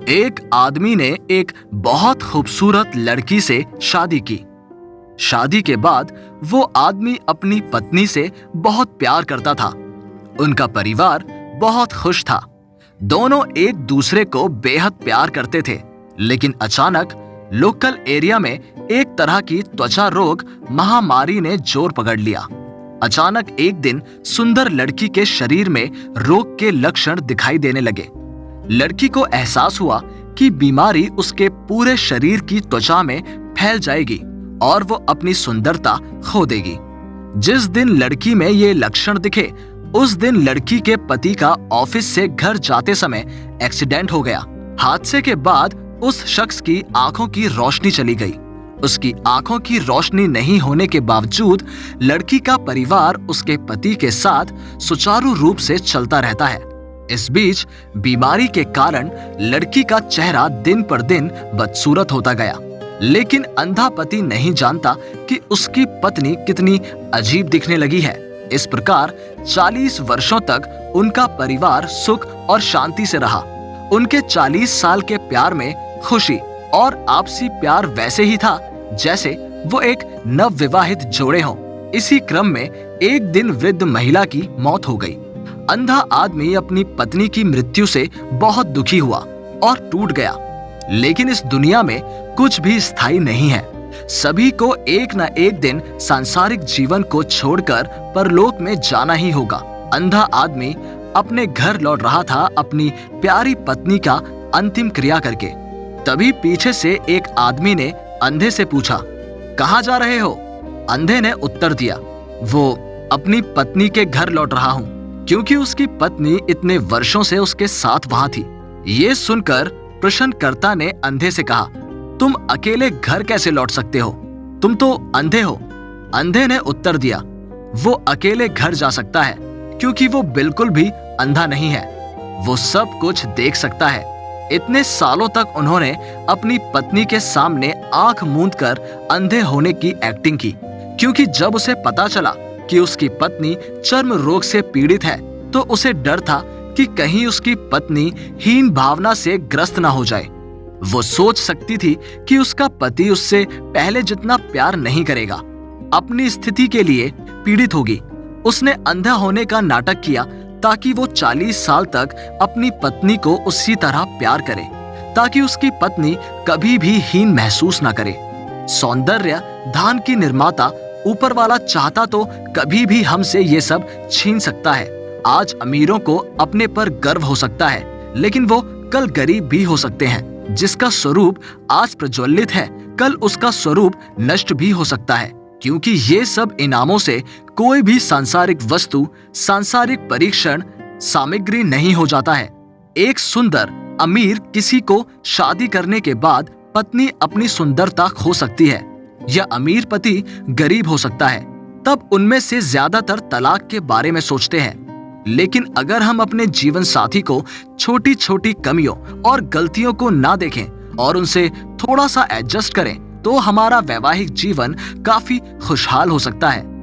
एक आदमी ने एक बहुत खूबसूरत लड़की से शादी की। शादी के बाद वो आदमी अपनी पत्नी से बहुत प्यार करता था। उनका परिवार बहुत खुश था। दोनों एक दूसरे को बेहद प्यार करते थे। लेकिन अचानक लोकल एरिया में एक तरह की त्वचा रोग महामारी ने जोर पकड़ लिया। अचानक एक दिन सुंदर लड़की के शरीर में रोग के लक्षण दिखाई देने लगे। लड़की को एहसास हुआ कि बीमारी उसके पूरे शरीर की त्वचा में फैल जाएगी और वो अपनी सुंदरता खो देगी। जिस दिन लड़की में ये लक्षण दिखे, उस दिन लड़की के पति का ऑफिस से घर जाते समय एक्सीडेंट हो गया। हादसे के बाद उस शख्स की आंखों की रोशनी चली गई। उसकी आंखों की रोशनी नहीं होने के बावजूद लड़की का परिवार उसके पति के साथ सुचारू रूप से चलता रहता है। इस बीच बीमारी के कारण लड़की का चेहरा दिन पर दिन बदसूरत होता गया। लेकिन अंधा पति नहीं जानता कि उसकी पत्नी कितनी अजीब दिखने लगी है। इस प्रकार 40 वर्षों तक उनका परिवार सुख और शांति से रहा। उनके 40 साल के प्यार में खुशी और आपसी प्यार वैसे ही था जैसे वो एक नवविवाहित जोड़े हों। इसी क्रम में एक दिन वृद्ध महिला की मौत हो गई। अंधा आदमी अपनी पत्नी की मृत्यु से बहुत दुखी हुआ और टूट गया। लेकिन इस दुनिया में कुछ भी स्थायी नहीं है। सभी को एक न एक दिन सांसारिक जीवन को छोड़कर परलोक में जाना ही होगा। अंधा आदमी अपने घर लौट रहा था अपनी प्यारी पत्नी का अंतिम क्रिया करके। तभी पीछे से एक आदमी ने अंधे से पूछा, कहाँ जा रहे हो? अंधे ने उत्तर दिया, वो अपनी पत्नी के घर लौट रहा हूँ, क्योंकि उसकी पत्नी इतने वर्षों से उसके साथ वहां थी। ये सुनकर प्रश्नकर्ता ने अंधे से कहा, तुम अकेले घर कैसे लौट सकते हो? तुम तो अंधे हो। अंधे ने उत्तर दिया, वो अकेले घर जा सकता है क्योंकि वो बिल्कुल भी अंधा नहीं है। वो सब कुछ देख सकता है। इतने सालों तक उन्होंने अपनी पत्नी के सामने आंख मूंदकर अंधे होने की एक्टिंग की, क्योंकि जब उसे पता चला कि उसकी पत्नी चर्म रोग से पीड़ित है तो उसे डर था कि कहीं उसकी पत्नी हीन भावना से ग्रस्त ना हो जाए। वो सोच सकती थी कि उसका पति उससे पहले जितना प्यार नहीं करेगा, अपनी स्थिति के लिए पीड़ित होगी। उसने अंधा होने का नाटक किया ताकि वो 40 साल तक अपनी पत्नी को उसी तरह प्यार करे, ताकि उसकी पत्नी कभी भी हीन महसूस ना करे। सौंदर्य धान की निर्माता ऊपर वाला चाहता तो कभी भी हमसे ये सब छीन सकता है। आज अमीरों को अपने पर गर्व हो सकता है, लेकिन वो कल गरीब भी हो सकते हैं। जिसका स्वरूप आज प्रज्वलित है, कल उसका स्वरूप नष्ट भी हो सकता है, क्योंकि ये सब इनामों से कोई भी सांसारिक वस्तु, सांसारिक परीक्षण सामग्री नहीं हो जाता है। एक सुंदर अमीर किसी को शादी करने के बाद पत्नी अपनी सुंदरता खो सकती है, या अमीर पति गरीब हो सकता है। तब उनमें से ज्यादातर तलाक के बारे में सोचते हैं। लेकिन अगर हम अपने जीवन साथी को छोटी छोटी कमियों और गलतियों को ना देखें और उनसे थोड़ा सा एडजस्ट करें, तो हमारा वैवाहिक जीवन काफी खुशहाल हो सकता है।